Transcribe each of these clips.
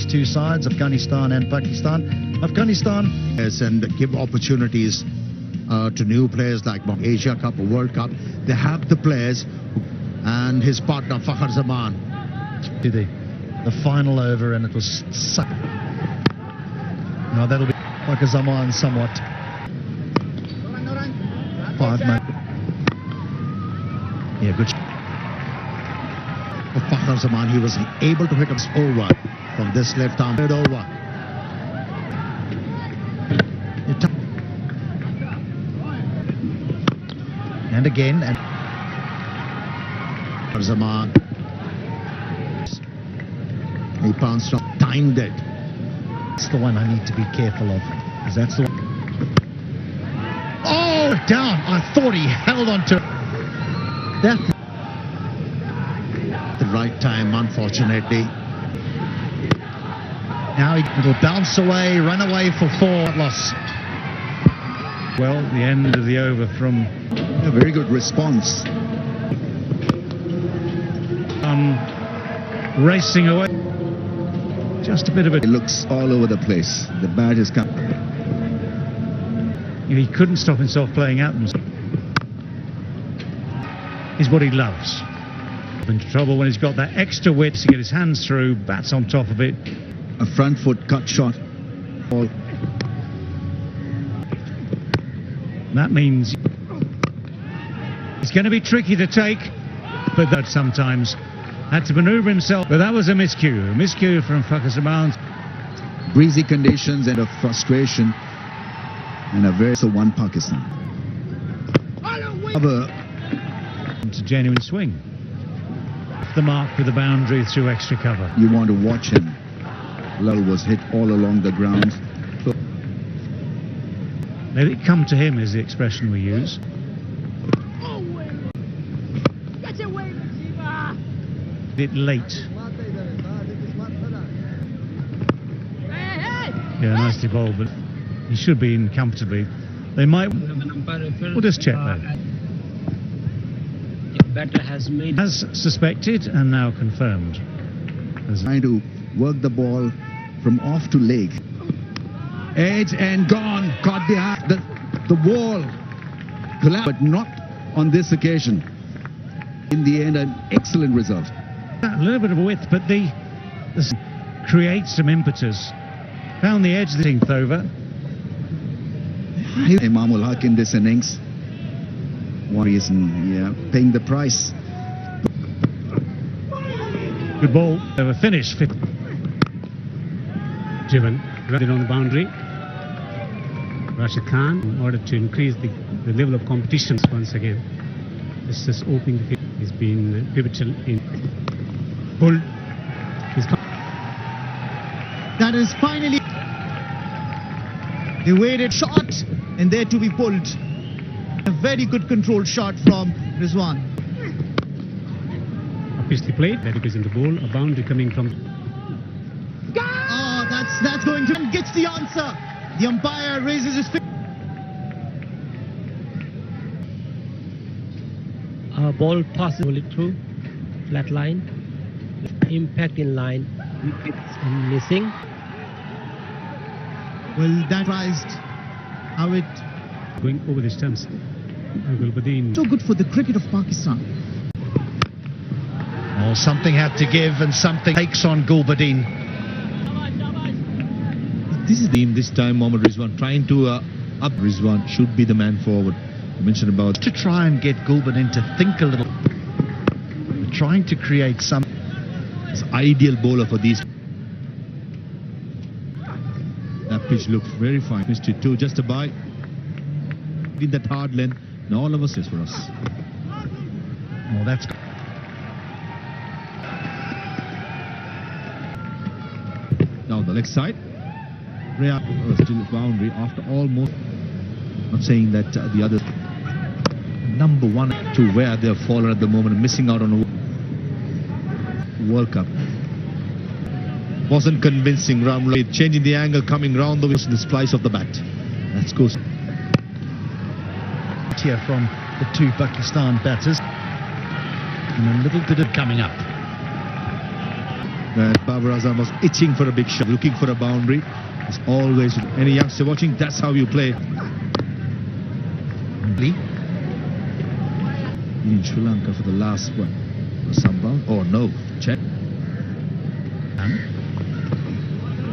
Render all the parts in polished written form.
these two sides, Afghanistan and Pakistan. Afghanistan. Yes, and give opportunities to new players like Asia Cup or World Cup. They have the players, and his partner Fakhar Zaman. The final over, and it was now that'll be Fakhar Zaman somewhat. 5 minutes. Yeah, good. For Fakhar Zaman, he was able to hit us over from this left arm. Over. And again, and Zaman. He pounced on, timed it. That's the one I need to be careful of, because that's the one. Oh, down! I thought he held on to that. The right time, unfortunately. Now it'll bounce away, run away for 4. Loss. Well, the end of the over from A very good response. Racing away. Just a bit of It looks all over the place. The bat is coming. He couldn't stop himself playing out. Is what he loves. Into trouble when he's got that extra width to get his hands through. Bats on top of it. A front foot cut shot. Ball. That means it's going to be tricky to take, but that sometimes had to maneuver himself. But that was a miscue. A miscue from Fakhar Zaman. Breezy conditions and a frustration, and a very one Pakistan. It's a genuine swing. Off the mark with the boundary through extra cover. You want to watch him. Lal was hit all along the ground. Let it come to him is the expression we use. A bit late. Yeah, nicely bowled, but he should be in comfortably. They might. We'll just check that. Batter has made. As suspected and now confirmed. Trying to work the ball from off to leg. Edge and gone. Caught the wall. Collapsed, but not on this occasion. In the end, an excellent result. A little bit of a width, but this creates some impetus. Found the edge the 10th over. Imamul Haq in this innings. One reason, paying the price. Good ball. Over finish. Driven. Grounded on the boundary. Rashid Khan, in order to increase the level of competition once again. This is opening the field. He's been pivotal in pull. That is finally the weighted shot, and there to be pulled. A very good controlled shot from Rizwan. Obviously played. That is in the ball. A boundary coming from. Oh, that's going to and gets the answer. The umpire raises his finger. Ball passes it through flat line. Impact in line. Wickets missing. Well, that surprised how it going over the stumps. Gulbuddin. So good for the cricket of Pakistan. Well, something had to give, and something takes on Gulbuddin. This is the this time Mohammad Rizwan trying to up. Rizwan should be the man forward. You mentioned about To try and get Gulbuddin to think a little. Trying to create some. this ideal bowler for these. That pitch looked very fine. Missed it too. Just a bite. In that hard length. Now all of us is for us. Well, that's. Now the leg side. Raya still boundary after almost. Not saying that the others. Number 1 to where they have fallen at the moment, missing out on a World Cup. Wasn't convincing. Ramli changing the angle, coming round the splice of the bat. That's goes. Here from the two Pakistan batters, and a little bit of coming up. Babar Azam was itching for a big shot, looking for a boundary. It's always, any youngster watching, that's how you play. In Sri Lanka for the last one. Sunbound? Oh no, check.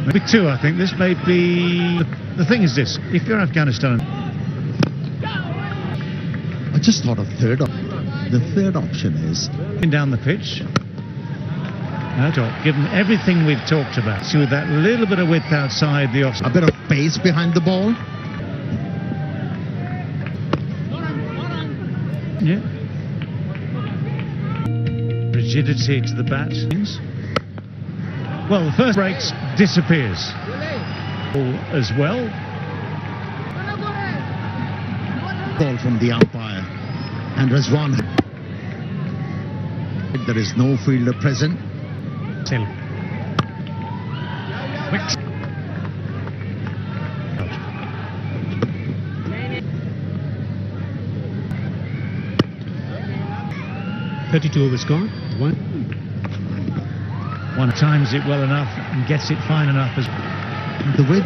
Maybe two, I think. This may be... The thing is this, if you're Afghanistan... I just thought of the third option is down the pitch. Given everything we've talked about, see with that little bit of width outside the offside. a bit of pace behind the ball. Yeah. Rigidity to the bat. Well, the first breaks disappears. As well. Ball from the umpire. And Rizwan. There is no fielder present. Still. Quick. 32 overs gone. One times it well enough and gets it fine enough as The way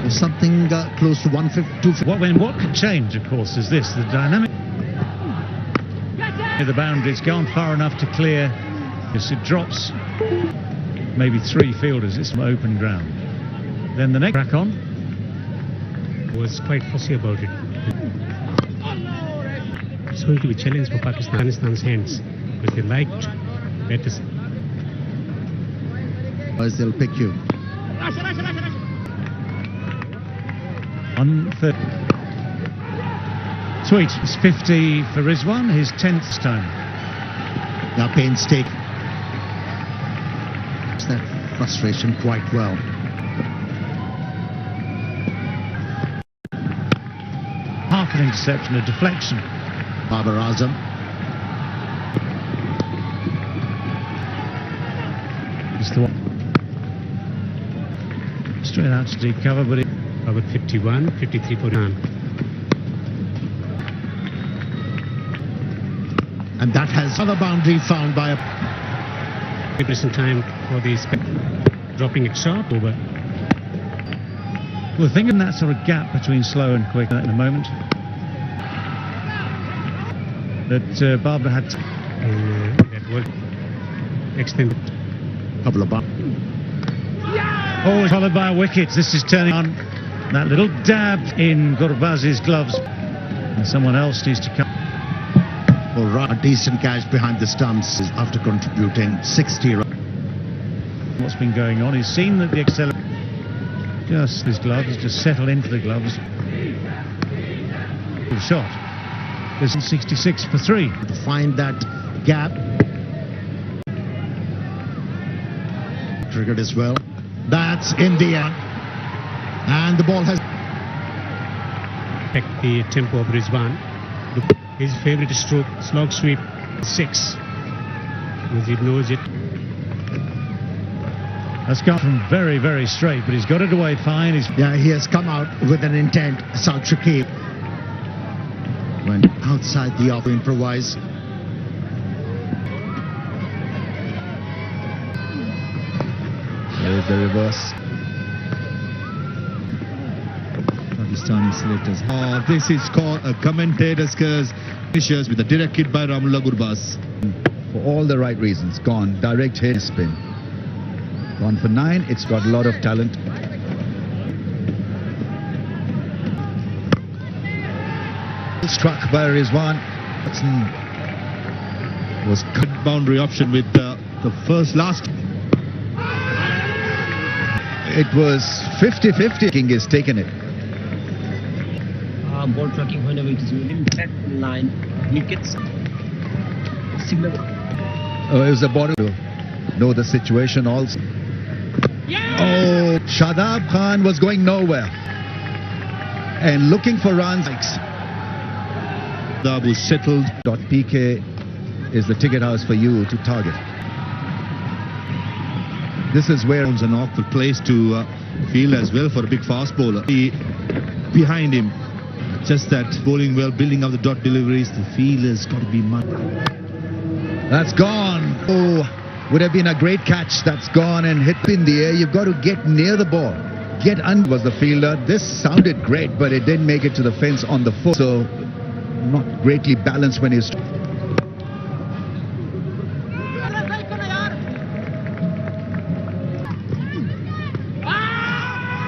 was something close to 150. what could change, of course, is this: the dynamic. The boundary's gone far enough to clear. As it drops, maybe three fielders. It's open ground. Then the next crack on Was quite fussy about it. It's going to be a challenge for Pakistan's hands, because they liked better. Otherwise they'll pick you. 130. Sweet. It's 50 for Rizwan, his 10th time. Now painstaking. That frustration quite well. Half an interception, a deflection. Babar Azam. It's the one. Straight out to deep cover, but it About 51, 53 for none. And that has other boundary found by a... Preparation time for the dropping it sharp over. Well, thinking that sort of gap between slow and quick at the moment. That Barbara had That was extended. couple of Oh, followed by a wicket. This is turning on that little dab in Gurbaz's gloves. And someone else needs to come. a decent catch behind the stumps after contributing 60 runs. What's been going on? He's seen that the accelerator, just his gloves, just settle into the gloves. Good shot. There's 66 for 3. To find that gap. Triggered as well. That's in the air. And the ball has... Affect the tempo of Rizwan. His favourite stroke, slog sweep, 6. Because he knows it. That's gone from very, very straight, but he's got it away fine. Yeah, he has come out with an intent. South Shakib went outside the off, improvise. There's the reverse. Pakistani selectors. Oh, this is called a commentator's curse. Finishes with a direct hit by Rahmanullah Gurbaz. For all the right reasons. Gone. Direct hit spin. Gone for 9. It's got a lot of talent. Struck by Rizwan. Watson Was good boundary option with the last. It was 50-50. King has taken it. Ball tracking whenever it is within that line, wickets. Similar. It was a ball to know the situation also. Oh, Shadab Khan was going nowhere and looking for runs. Shadab was settled. .PK is the ticket house for you to target. This is where It's an awkward place to field as well for a big fast bowler. Behind him, just that bowling well, building up the dot deliveries. The fielder's got to be mud. that's gone. Oh, Would have been a great catch. That's gone and hit in the air. You've got to get near the ball. Get under was the fielder. This sounded great, but it didn't make it to the fence on the foot. So not greatly balanced when he's...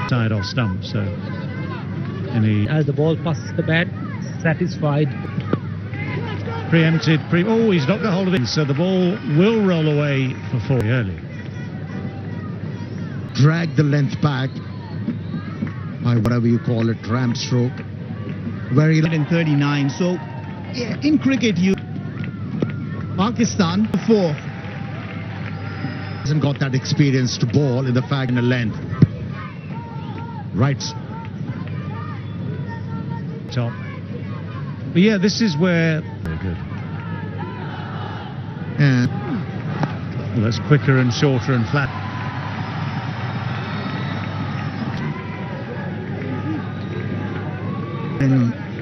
Side off stump, so... And he As the ball passes the bat, satisfied. preempted, oh, he's not got hold of it, so the ball will roll away for 4 early. Drag the length back, by whatever you call it, ramp stroke. Very... 139. So, yeah, in cricket, Pakistan 4. Hasn't got that experience to bowl in the fact in the length. Right. Top. But yeah, this is where... Very good. And Well, that's quicker and shorter and flat.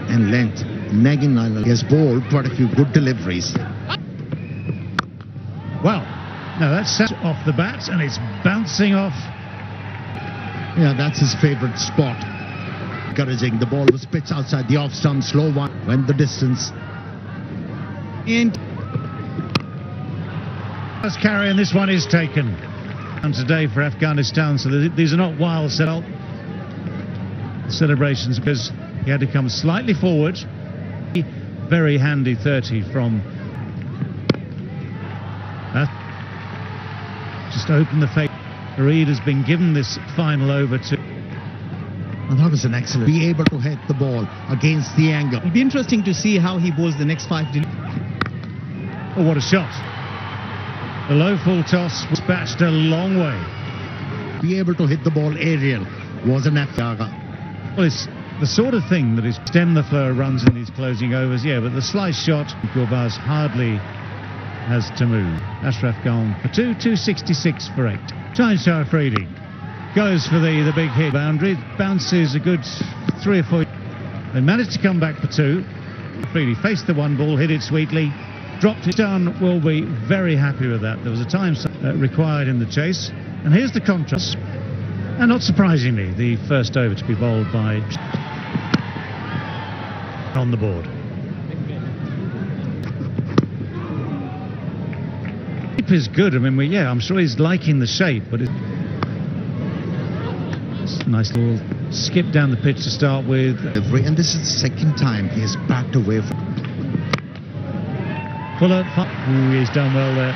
and length. Nagging Nile has bowled quite a few good deliveries. Well, no, that's set off the bat and it's bouncing off. Yeah, that's his favourite spot. Encouraging. The ball was pitched outside the off stump, slow one, went the distance. And Let's carry, and this one is taken. And today for Afghanistan, so these are not wild celebrations because he had to come slightly forward. Very handy 30 from that. Just open the fake. Reid has been given this final over to. And that was an excellent. Be able to hit the ball against the angle. it'll be interesting to see how he bowls the next 5 Oh, what a shot. The low full toss was batched a long way. Be able to hit the ball aerial was an Afghan. Well, it's the sort of thing that is stem the flow of runs in these closing overs, yeah, but the slice shot, Gurbaz hardly has to move. Ashraf gone for 266 for 8. Shaheen Afridi goes for the big hit boundary, bounces a good 3 or 4. They managed to come back for 2. Afridi faced the one ball, hit it sweetly, dropped it down. Will be very happy with that. There was a time required in the chase, and here's the contrast. And not surprisingly, the first over to be bowled by on the board. Shape is good. I mean, I'm sure he's liking the shape, but it's a nice little skip down the pitch to start with. And this is the second time he has backed away from. Fuller, he's done well there.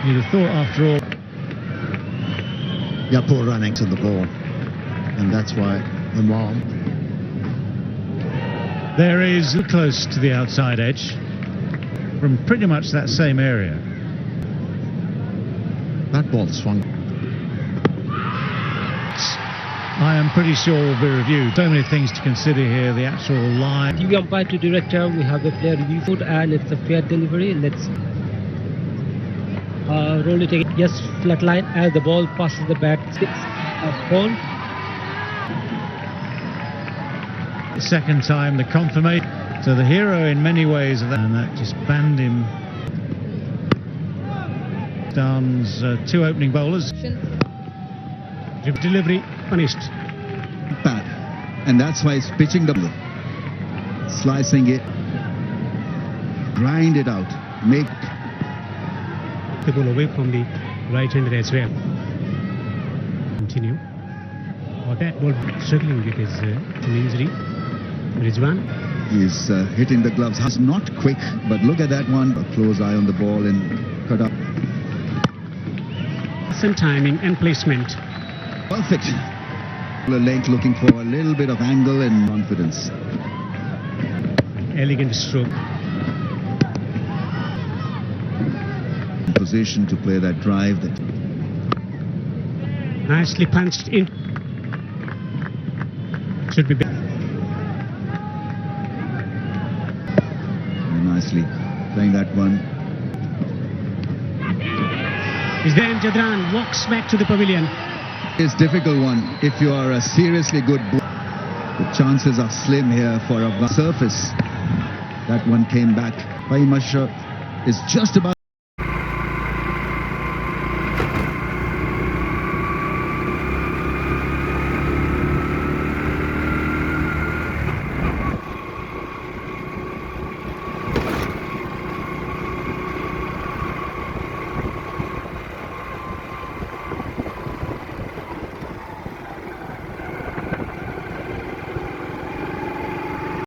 You'd have thought after all. Yeah, poor running to the ball. And that's why the ball. There is close to the outside edge from pretty much that same area. That ball swung. I am pretty sure will be reviewed. So many things to consider here. The actual line. TV umpire to director, we have the player review code and it's a fair delivery. Let's roll it again. Yes, flat line as the ball passes the bat. 6 ball. The second time, the confirmation. So the hero in many ways of that, and that just banned him. Down's 2 opening bowlers. Delivery punished. Bad. And that's why he's pitching the ball. Slicing it. Grind it out. Make The ball away from the right-hander as well. Continue. Oh, that ball struggling with his an injury. Rizwan. He's hitting the gloves. He's not quick, but look at that one. A close eye on the ball and cut up. Some timing and placement. Perfect. Length looking for a little bit of angle and confidence. Elegant stroke. Position to play that drive. That Nicely punched in. Should be better. nicely playing that one. Is then Jadran walks back to the pavilion. It's a difficult one. If you are a seriously good bowler, the chances are slim here for a surface. That one came back. But he must is just about